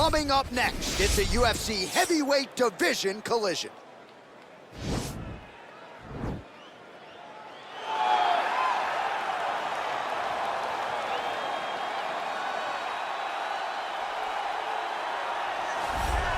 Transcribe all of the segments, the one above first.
Coming up next, it's a UFC heavyweight division collision.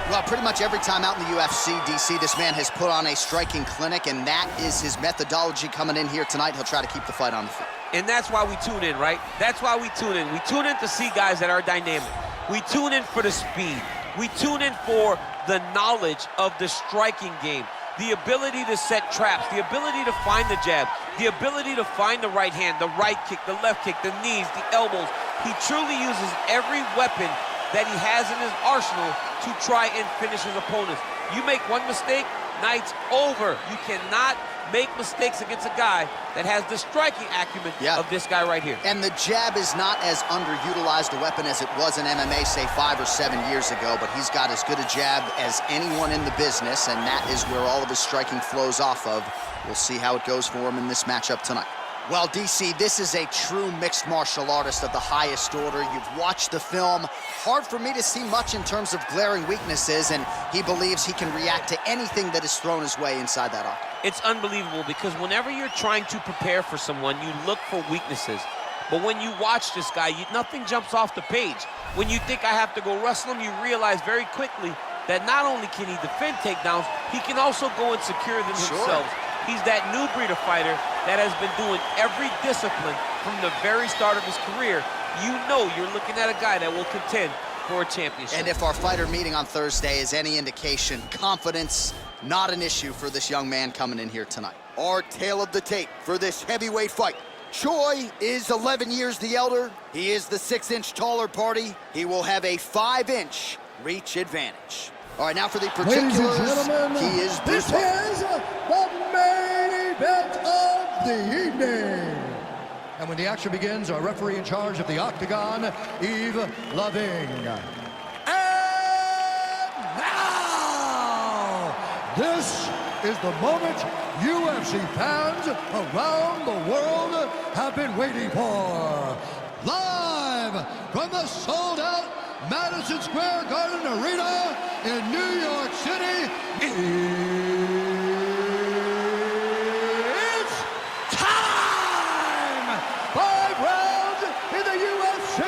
Well, pretty much every time out in the UFC, DC, this man has put on a striking clinic, and that is his methodology coming in here tonight. He'll try to keep the fight on the feet. And that's why we tune in, right? That's why we tune in. We tune in to see guys that are dynamic. We tune in for the speed. We tune in for the knowledge of the striking game, the ability to set traps, the ability to find the jab, the ability to find the right hand, the right kick, the left kick, the knees, the elbows. He truly uses every weapon that he has in his arsenal to try and finish his opponents. You make one mistake, night's over. You cannot make mistakes against a guy that has the striking acumen of this guy right here. And the jab is not as underutilized a weapon as it was in MMA, say 5 or 7 years ago, but he's got as good a jab as anyone in the business, and that is where all of his striking flows off of. We'll see how it goes for him in this matchup tonight. Well, DC, this is a true mixed martial artist of the highest order. You've watched the film. Hard for me to see much in terms of glaring weaknesses, and he believes he can react to anything that is thrown his way inside that octagon. It's unbelievable because whenever you're trying to prepare for someone, you look for weaknesses. But when you watch this guy, nothing jumps off the page. When you think I have to go wrestle him, you realize very quickly that not only can he defend takedowns, he can also go and secure them himself. He's that new breed of fighter that has been doing every discipline from the very start of his career. You know you're looking at a guy that will contend for a championship. And if our fighter meeting on Thursday is any indication, confidence, not an issue for this young man coming in here tonight. Our tale of the tape for this heavyweight fight. Choi is 11 years the elder. He is the 6-inch taller party. He will have a 5-inch reach advantage. All right, now for the particulars, he is this is the main event of the evening. And when the action begins, our referee in charge of the octagon, Yves Loving. And now, this is the moment UFC fans around the world have been waiting for. Live from the sold-out Madison Square Garden Arena in New York City, it's time! 5 rounds in the UFC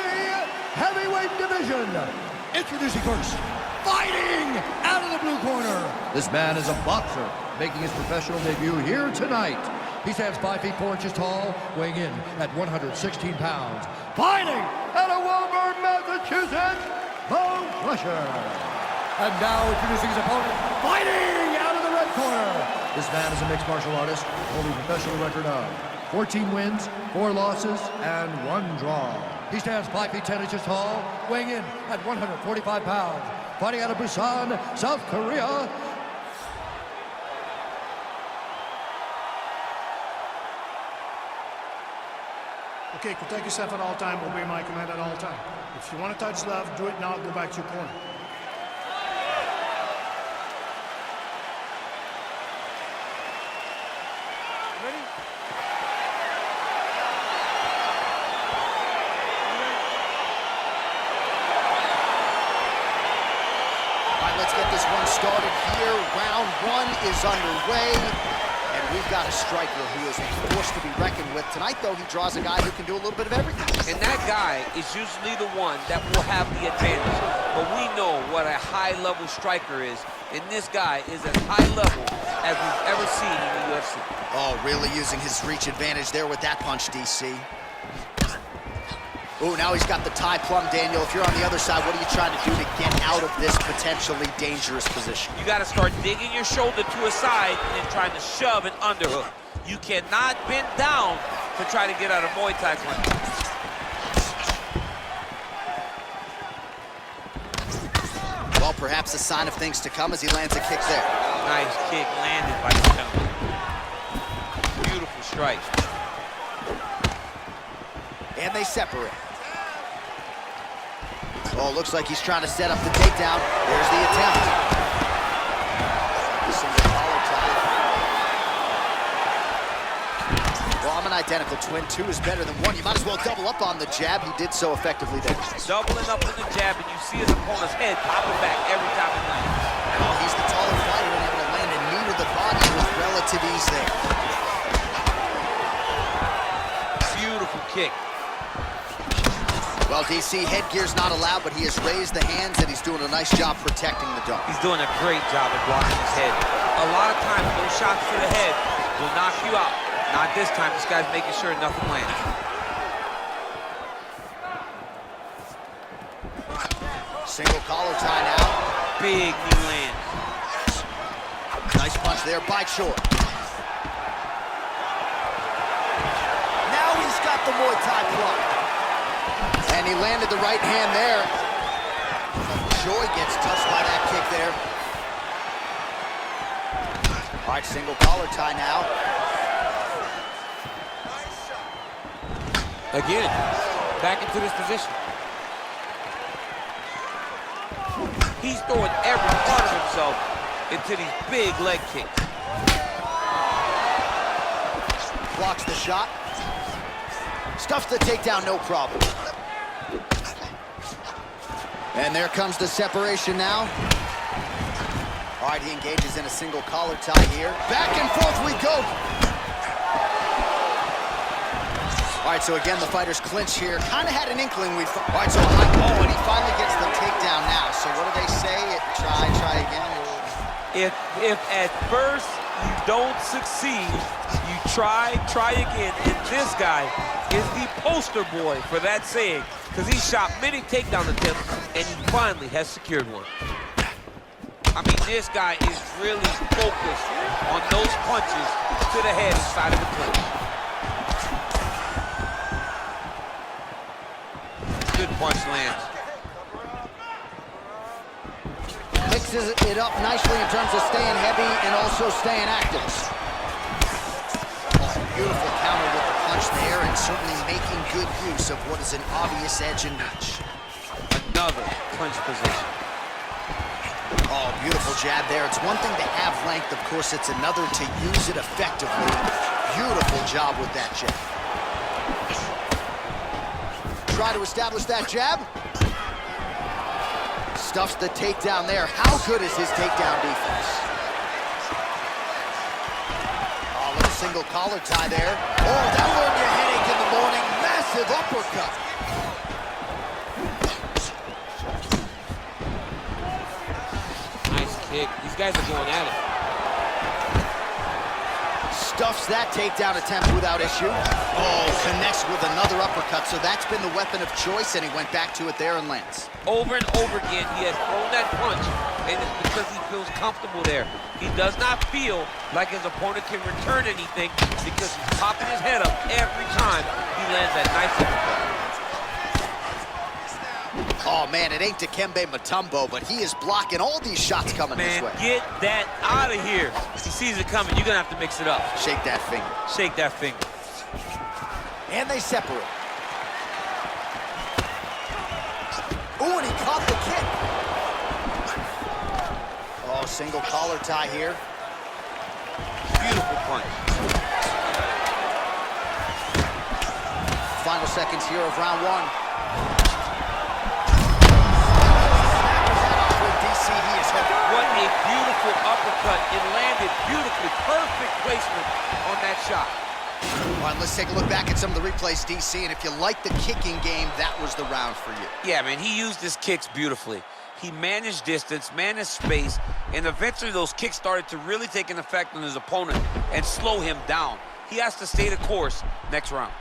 heavyweight division. Introducing first, fighting out of the blue corner. This man is a boxer, making his professional debut here tonight. He stands 5 feet 4 inches tall, weighing in at 116 pounds. Fighting out of Woburn, Massachusetts, Bo Fletcher. And now introducing his opponent, fighting out of the red corner. This man is a mixed martial artist, holding a professional record of 14 wins, 4 losses, and 1 draw. He stands 5 feet 10 inches tall, weighing in at 145 pounds. Fighting out of Busan, South Korea. Okay, protect yourself at all time, obey my command at all time. If you want to touch love, do it now, go back to your corner. Ready? All right, let's get this one started here. Round 1 is underway. And we've got a striker who is a force to be reckoned with. Tonight, though, he draws a guy who can do a little bit of everything. And that guy is usually the one that will have the advantage. But we know what a high-level striker is, and this guy is as high level as we've ever seen in the UFC. Oh, really using his reach advantage there with that punch, DC. Oh, now he's got the tie plum, Daniel. If you're on the other side, what are you trying to do to get out of this potentially dangerous position? You got to start digging your shoulder to a side and trying to shove an underhook. You cannot bend down to try to get out of Muay Thai punch. Well, perhaps a sign of things to come as he lands a kick there. Nice kick landed by the gentleman. Beautiful strike. And they separate. Oh, looks like he's trying to set up the takedown. There's the attempt. Single collar tie. Well, I'm gonna identical twin. 2 is better than 1. You might as well double up on the jab. He did so effectively there. Doubling up with the jab, and you see his opponent's head popping back every time it lands. Well, he's the taller fighter and able to land a knee to the body with relative ease there. Beautiful kick. Well, DC, headgear's not allowed, but he has raised the hands, and he's doing a nice job protecting the dome. He's doing a great job of blocking his head. A lot of times, those shots to the head will knock you out. Not this time. This guy's making sure nothing lands. Single collar tie now. Big knee lands. Nice punch there by Choi. Now he's got the Muay Thai block. And he landed the right hand there. Choi gets touched by that kick there. All right, single collar tie now. Again, back into this position. He's throwing every part of himself into these big leg kicks. Blocks the shot. Stuffs the takedown, no problem. And there comes the separation now. All right, he engages in a single collar tie here. Back and forth we go. All right, so again, the fighters clinch here. Kind of had an inkling we'd... All right, so a high... Oh, and he finally gets the takedown now. So what do they say? Try again? If at first you don't succeed, you try again. And this guy is the poster boy for that saying, because he shot many takedown attempts, and he finally has secured one. I mean, this guy is really focused on those punches to the head inside of the clinch. Good punch lands. Mixes it up nicely in terms of staying heavy and also staying active. Oh, beautiful counter with the punch there, and certainly making good use of what is an obvious edge and reach. Another clinch position. Oh, beautiful jab there. It's one thing to have length, of course, it's another to use it effectively. Beautiful job with that jab. Try to establish that jab. Stuffs the takedown there. How good is his takedown defense? Oh, little single collar tie there. Oh, that'll earn you a headache in the morning. Massive uppercut. Nice kick. These guys are going at it. Stuffs that takedown attempt without issue. Oh, connects with another uppercut. So that's been the weapon of choice, and he went back to it there and lands. Over and over again, he has thrown that punch, and it's because he feels comfortable there. He does not feel like his opponent can return anything because he's popping his head up every time he lands that nice uppercut. Oh, man, it ain't Dikembe Mutombo, but he is blocking all these shots coming this way. Get that out of here. He sees it coming. You're going to have to mix it up. Shake that finger. Shake that finger. And they separate. Ooh, and he caught the kick. Oh, single collar tie here. Beautiful punch. Final seconds here of round 1. What a beautiful uppercut. It landed beautifully. Perfect placement on that shot. All right, let's take a look back at some of the replays, DC, and if you like the kicking game, that was the round for you. Yeah, man, he used his kicks beautifully. He managed distance, managed space, and eventually those kicks started to really take an effect on his opponent and slow him down. He has to stay the course next round.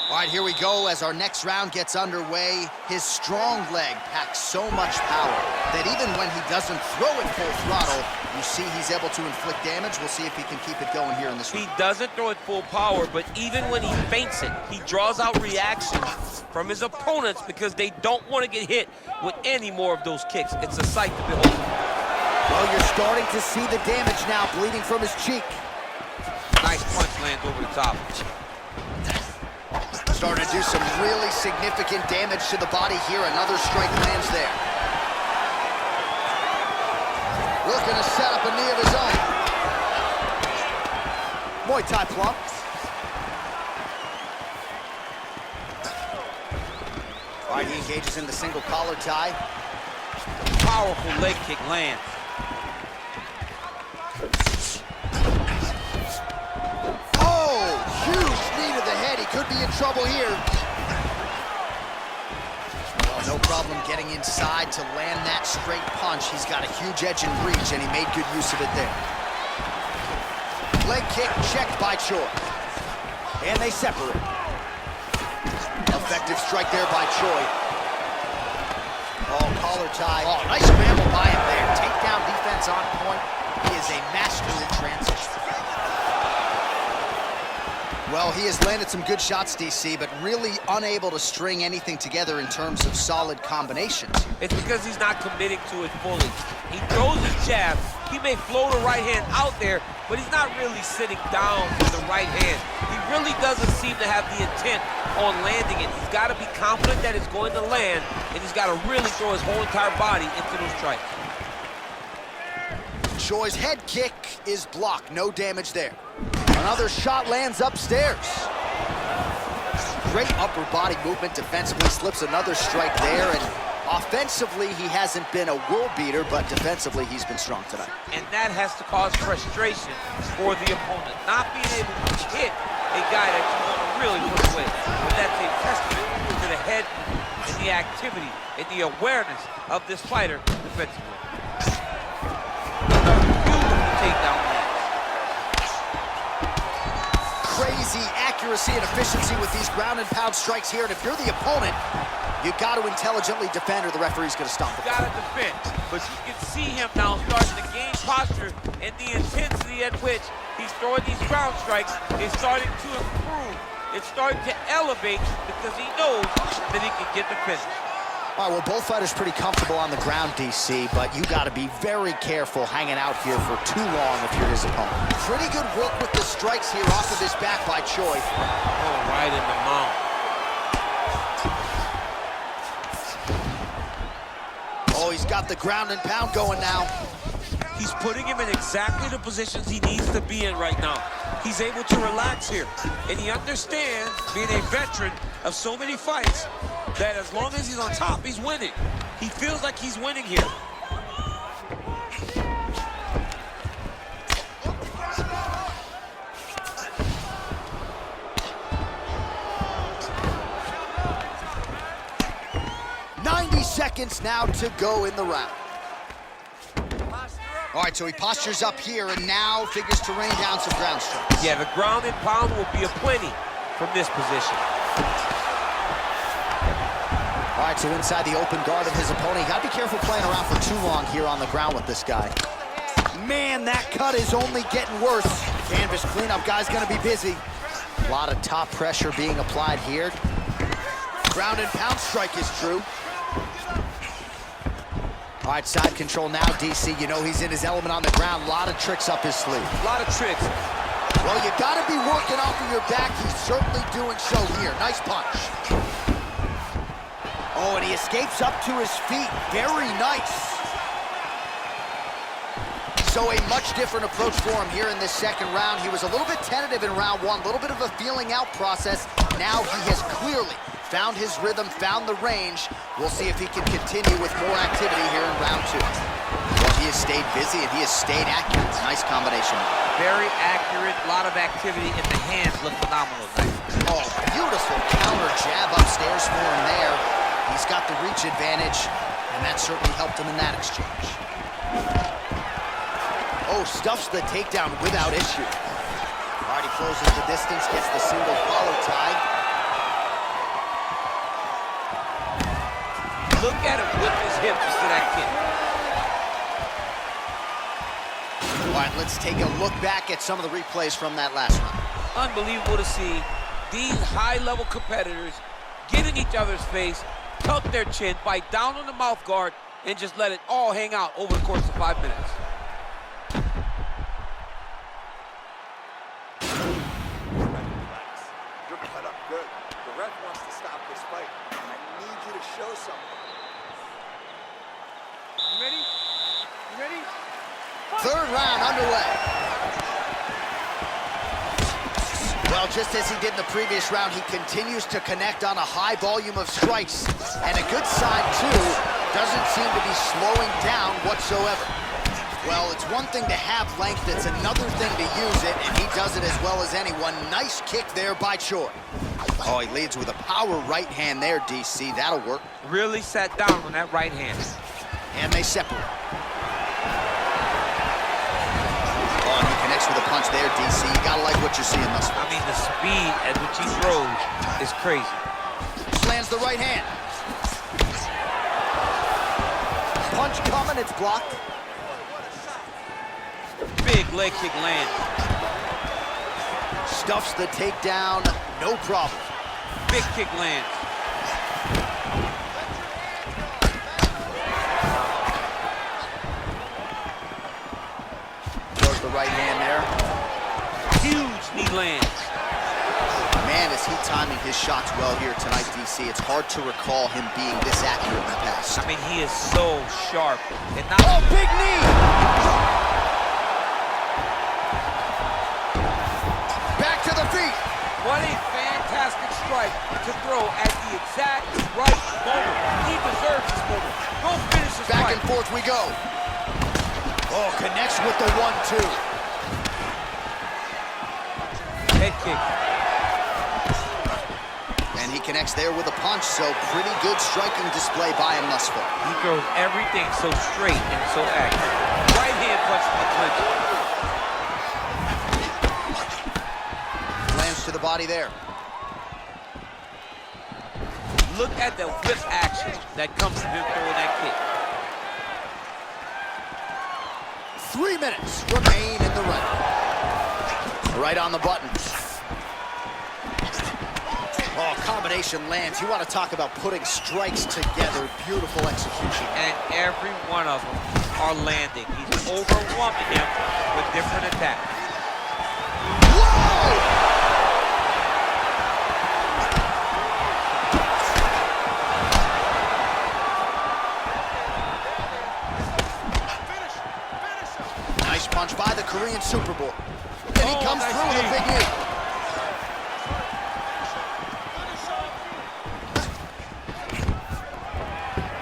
All right, here we go as our next round gets underway. His strong leg packs so much power that even when he doesn't throw it full throttle, you see he's able to inflict damage. We'll see if he can keep it going here in this round. He doesn't throw it full power, but even when he feints it, he draws out reactions from his opponents because they don't want to get hit with any more of those kicks. It's a sight to behold. Well, you're starting to see the damage now, bleeding from his cheek. Nice punch lands over the top. Starting to do some really significant damage to the body here. Another strike lands there. looking to set up a knee of his own. Muay Thai plump. All right, he engages in the single collar tie. Powerful leg kick lands. Oh, huge knee to the head. He could be in trouble here. Well, no problem getting inside to land that straight punch. He's got a huge edge and reach, and he made good use of it there. Leg kick checked by Choi. And they separate. Effective strike there by Choi. Oh, collar tie. Oh, nice scramble by him there. Takedown defense on point. He is a master in transition. Well, he has landed some good shots, DC, but really unable to string anything together in terms of solid combinations. It's because he's not committing to it fully. He throws his jab. He may float a right hand out there, but he's not really sitting down with the right hand. He really doesn't seem to have the intent on landing it. He's got to be confident that it's going to land, and he's got to really throw his whole entire body into those strikes. Choi's head kick is blocked. No damage there. Another shot lands upstairs. Great upper body movement defensively. Slips another strike there, and offensively, he hasn't been a world beater, but defensively, he's been strong tonight. And that has to cause frustration for the opponent. Not being able to hit a guy that you want to really put away. But that's a testament to the head and the activity and the awareness of this fighter defensively. Beautiful takedown lands. Crazy accuracy and efficiency with these ground and pound strikes here, and if you're the opponent, you got to intelligently defend or the referee's going to stop it. You got to defend, but you can see him now starting to gain posture, and the intensity at which he's throwing these ground strikes is starting to improve. It's starting to elevate because he knows that he can get the finish. All right, well, both fighters pretty comfortable on the ground, DC, but you got to be very careful hanging out here for too long if you're his opponent. Pretty good work with the strikes here off of his back by Choi. Oh, right in the mouth. Oh, he's got the ground and pound going now. He's putting him in exactly the positions he needs to be in right now. He's able to relax here, and he understands, being a veteran of so many fights, that as long as he's on top, he's winning. He feels like he's winning here. Seconds now to go in the round. All right, so he postures up here and now figures to rain down some ground strikes. Yeah, the ground and pound will be aplenty from this position. All right, so inside the open guard of his opponent. You got to be careful playing around for too long here on the ground with this guy. Man, that cut is only getting worse. Canvas cleanup guy's going to be busy. A lot of top pressure being applied here. Ground and pound strike is true. All right, side control now, DC. You know he's in his element on the ground. A lot of tricks up his sleeve. A lot of tricks. Well, you got to be working off of your back. He's certainly doing so here. Nice punch. Oh, and he escapes up to his feet. Very nice. So a much different approach for him here in this second round. He was a little bit tentative in round one, a little bit of a feeling out process. Now he has clearly found his rhythm, found the range. We'll see if he can continue with more activity here in round two. Well, he has stayed busy and he has stayed accurate. Nice combination. Very accurate, a lot of activity, and the hands look phenomenal tonight. Oh, beautiful counter jab upstairs for him there. He's got the reach advantage, and that certainly helped him in that exchange. Oh, stuffs the takedown without issue. All right, he closes the distance, gets the single collar tie. Look at him whip his hips to that kick. All right, let's take a look back at some of the replays from that last round. Unbelievable to see these high-level competitors get in each other's face, tuck their chin, bite down on the mouth guard, and just let it all hang out over the course of 5 minutes. You're cut up good. The ref wants to stop this fight. I need you to show something. You ready? You ready? underway. Well, just as he did in the previous round, he continues to connect on a high volume of strikes. And a good sign, too, doesn't seem to be slowing down whatsoever. Well, it's one thing to have length, it's another thing to use it, and he does it as well as anyone. Nice kick there by Choi. Oh, he leads with a power right hand there, DC. That'll work. Really sat down on that right hand. And they separate. Oh, and he connects with a punch there, DC. You gotta like what you're seeing thus far. I mean, the speed at which he throws is crazy. Lands the right hand. Punch coming, it's blocked. Big leg kick lands. Stuffs the takedown, no problem. Big kick lands. Throws the right hand there. Huge knee lands. Man, is he timing his shots well here tonight, DC. It's hard to recall him being this accurate in the past. I mean, he is so sharp. And now oh, big knee! Back to the feet. What a fantastic strike to throw at the exact right moment. He deserves this moment. Go finish this Back fight. and forth we go. Oh, connects with the 1-2. Head kick. And he connects there with a punch, so pretty good striking display by him thus far. He throws everything so straight and so accurate. Right hand punch to the clinch. Lands to the body there. Look at the whip action that comes from him throwing that kick. 3 minutes remain in the round. Right on the button. Oh, combination lands. You want to talk about putting strikes together. Beautiful execution. And every one of them are landing. He's overwhelming him with different attacks. Whoa! Nice punch by the Korean Super Bowl. And he comes nice through with a big knee.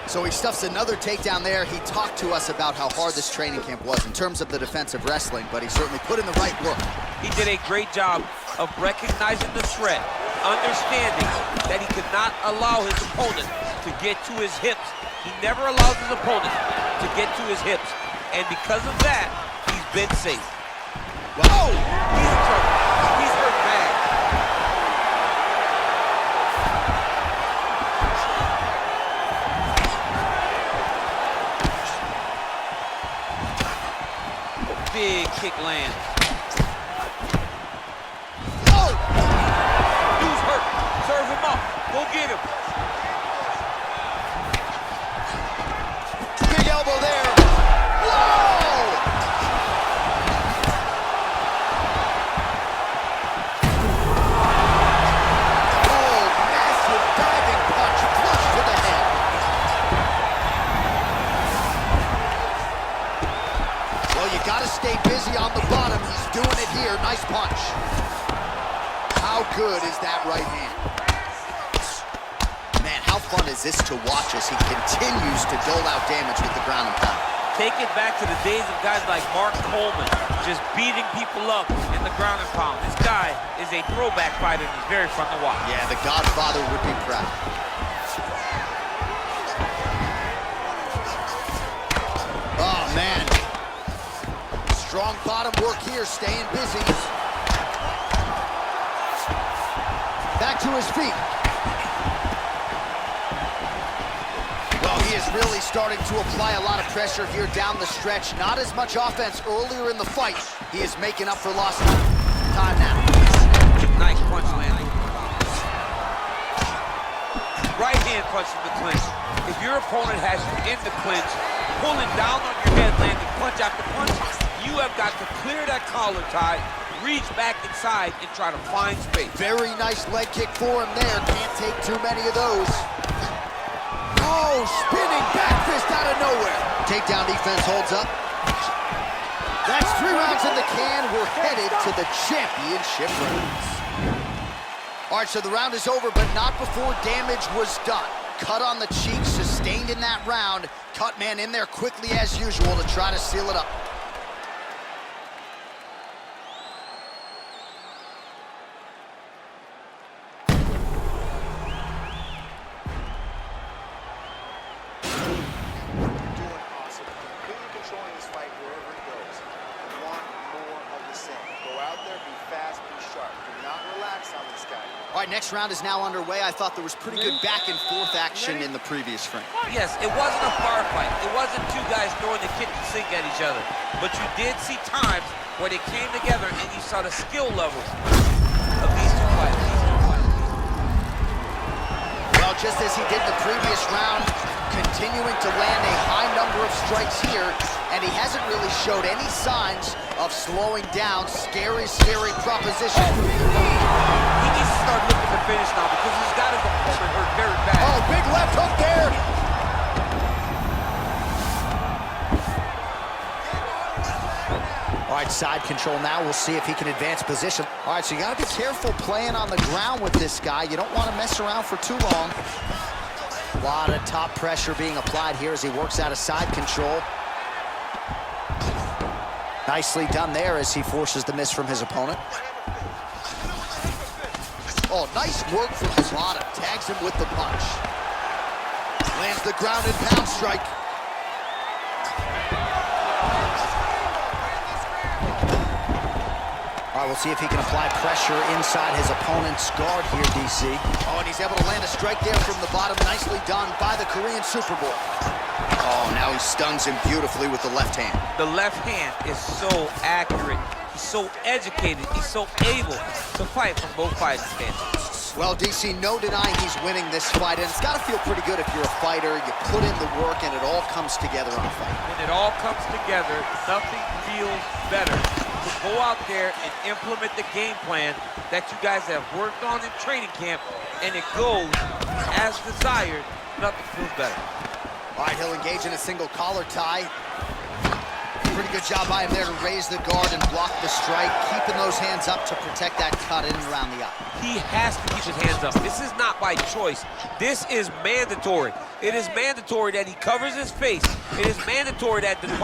So he stuffs another takedown there. He talked to us about how hard this training camp was in terms of the defensive wrestling, but he certainly put in the right work. He did a great job of recognizing the threat, understanding that he could not allow his opponent to get to his hips. He never allows his opponent to get to his hips. And because of that, he's been safe. Wow. Oh! He's in trouble. He's hurt bad. Big kick lands. Oh! Dude's hurt. Serve him up. Go get him. Big elbow there. Whoa! Oh, massive diving punch flush to the head. Well, you gotta stay busy on the bottom. He's doing it here. Nice punch. How good is that right hand? Man, how fun is this to watch as he continues to dole out damage with the ground and pound? Take it back to the days of guys like Mark Coleman, just beating people up in the ground and pound. This guy is a throwback fighter and he's very fun to watch. Yeah, the Godfather would be proud. Oh, man. Strong bottom work here, staying busy. Back to his feet. Well, he is really starting to apply a lot of pressure here down the stretch. Not as much offense earlier in the fight. He is making up for lost time now. Nice punch landing. Right hand punch in the clinch. If your opponent has you in the clinch, pulling down on your head, landing punch after punch, you have got to clear that collar tie, reach back inside, and try to find space. Very nice leg kick for him there. Can't take too many of those. Oh, spinning back fist out of nowhere. Takedown defense holds up. That's 3 rounds in the can. We're headed to the championship rounds. All right, so the round is over, but not before damage was done. Cut on the cheek, sustained in that round. Cut man in there quickly as usual to try to seal it up. All right, next round is now underway. I thought there was pretty good back and forth action in the previous frame. Yes, it wasn't a firefight. It wasn't two guys throwing the kitchen sink at each other. But you did see times where they came together and you saw the skill levels of these two fighters. Well, just as he did the previous round, continuing to land a high number of strikes here, and he hasn't really showed any signs of slowing down. Scary, scary proposition. He needs to start looking to finish now because he's got his opponent hurt very bad. Oh, big left hook there. All right, side control now. We'll see if he can advance position. All right, so you got to be careful playing on the ground with this guy. You don't want to mess around for too long. A lot of top pressure being applied here as he works out of side control. Nicely done there as he forces the miss from his opponent. Oh, nice work from Murata. Tags him with the punch. Lands the ground and pound strike. All right, we'll see if he can apply pressure inside his opponent's guard here, DC. Oh, and he's able to land a strike there from the bottom. Nicely done by the Korean Superboy. Oh, now he stuns him beautifully with the left hand. The left hand is so accurate. He's so educated. He's so able to fight from both fighters' stances. Well, DC, no denying he's winning this fight, and it's got to feel pretty good if you're a fighter. You put in the work, and it all comes together on a fight. When it all comes together, nothing feels better to go out there and implement the game plan that you guys have worked on in training camp, and it goes as desired. Nothing feels better. All right, he'll engage in a single collar tie. Pretty good job by him there to raise the guard and block the strike, keeping those hands up to protect that cut in and around the eye. He has to keep his hands up. This is not by choice. This is mandatory. It is mandatory that he covers his face. It is mandatory that the... Oh!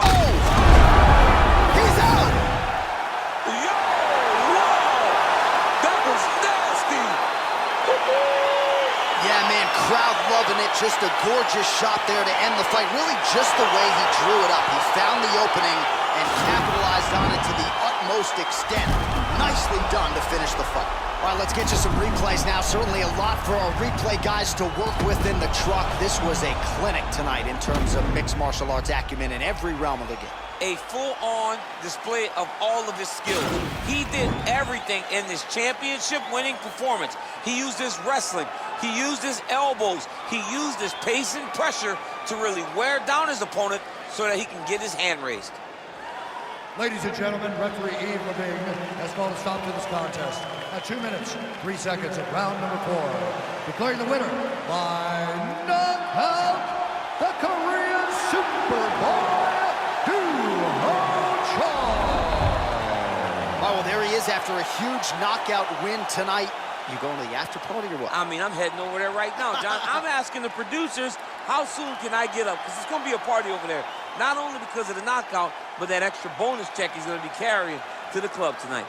He's out! Yo! Wow! That was nasty! Yeah, man, crowd loving it. Just a gorgeous shot there to end the fight. Really just the way he drew it up. He found the opening and capitalized on it to the utmost extent. Nicely done to finish the fight. All right, let's get you some replays now. Certainly a lot for our replay guys to work with in the truck. This was a clinic tonight in terms of mixed martial arts acumen in every realm of the game. A full-on display of all of his skills. He did everything in this championship-winning performance. He used his wrestling. He used his elbows. He used his pace and pressure to really wear down his opponent so that he can get his hand raised. Ladies and gentlemen, referee Yves Levine has called a stop to this contest at 2 minutes, 3 seconds of round number 4. Declaring the winner by knockout, the Korean Superboy, Doo Ho Choi. Oh, well, there he is after a huge knockout win tonight. You going to the after party or what? I mean, I'm heading over there right now, John. I'm asking the producers, how soon can I get up? Because it's going to be a party over there. Not only because of the knockout, but that extra bonus check he's going to be carrying to the club tonight.